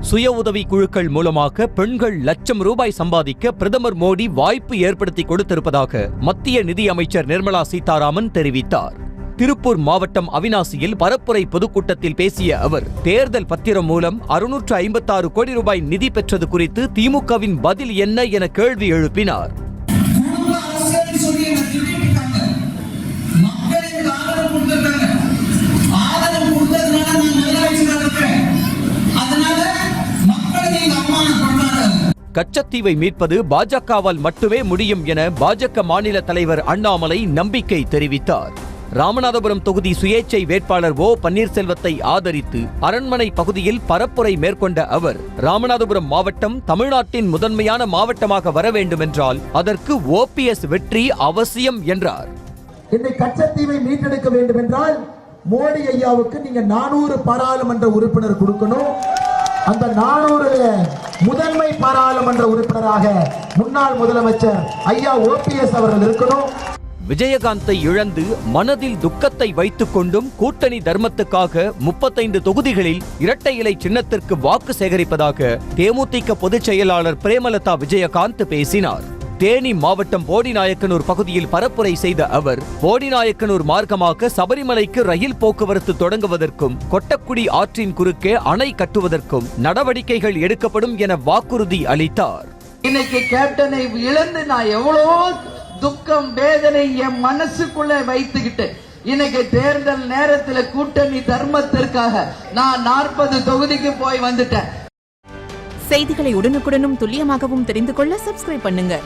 சுய உதவி குழுக்கள் மூலமாக பெண்கள் லட்சம் ரூபாய் சம்பாதிக்க பிரதமர் மோடி வாய்ப்பு ஏற்படுத்தி கொடுத்திருப்பதாக மத்திய நிதி அமைச்சர் நிர்மலா சீதாராமன் தெரிவித்தார். திருப்பூர் மாவட்டம் அவிநாசியில் பரப்புரை பொதுக்கூட்டத்தில் பேசிய அவர், தேர்தல் பத்திரம் மூலம் 656 கோடி ரூபாய் நிதி பெற்றது குறித்து திமுகவின் பதில் என்ன என கேள்வி எழுப்பினார். கச்சத்தீவை மீட்பது பாஜகவால் மட்டுமே முடியும் என பாஜக மாநில தலைவர் அண்ணாமலை நம்பிக்கை தெரிவித்தார். ராமநாதபுரம் தொகுதி சுயேச்சை வேட்பாளர் ஓ பன்னீர்செல்வத்தை ஆதரித்து அரண்மனை பகுதியில் பரப்புரை மேற்கொண்ட அவர், ராமநாதபுரம் மாவட்டம் தமிழ்நாட்டின் முதன்மையான மாவட்டமாக வர வேண்டுமென்றால் அதற்கு OPS வெற்றி அவசியம் என்றார். இந்த கச்சத்தீவை மீட்டெடுக்க வேண்டும் என்றால் மோடி ஐயாவுக்கு நீங்க 400 பாராளுமன்ற உறுப்பினர் கொடுக்கணும். அந்த 400 முதன்மை பாராளுமன்ற உறுப்பினராக முன்னாள் முதலமைச்சர் ஐயா OPS அவர்கள் இருக்கணும். விஜயகாந்தை இழந்து மனதில் துக்கத்தை வைத்துக் கொண்டும் கூட்டணி தர்மத்துக்காக 35 தொகுதிகளில் இரட்டை இலை சின்னத்திற்கு வாக்கு சேகரிப்பதாக தேமுதிக பொதுச் செயலாளர் பிரேமலதா விஜயகாந்த் பேசினார். தேனி மாவட்டம் போடிநாயக்கனூர் பகுதியில் பரப்புரை செய்த அவர், போடிநாயக்கனூர் மார்க்கமாக சபரிமலைக்கு ரயில் போக்குவரத்து தொடங்குவதற்கும் கொட்டக்குடி ஆற்றின் குறுக்கே அணை கட்டுவதற்கும் நடவடிக்கைகள் எடுக்கப்படும் என வாக்குறுதி அளித்தார். இன்னைக்கு கேப்டனை இழந்து நான் எவ்வளவோ துக்கம் வேதனை என் மனசுக்குள்ள வைத்துக்கிட்டு இன்னைக்கு தேர்தல் நேரத்தில் கூட்டணி தர்மத்திற்காக நான் 40 தொகுதிக்கு போய் வந்துட்டேன். செய்திகளை உடனுக்குடனும் துல்லியமாகவும் தெரிந்து கொள்ள சப்ஸ்கிரைப் பண்ணுங்க.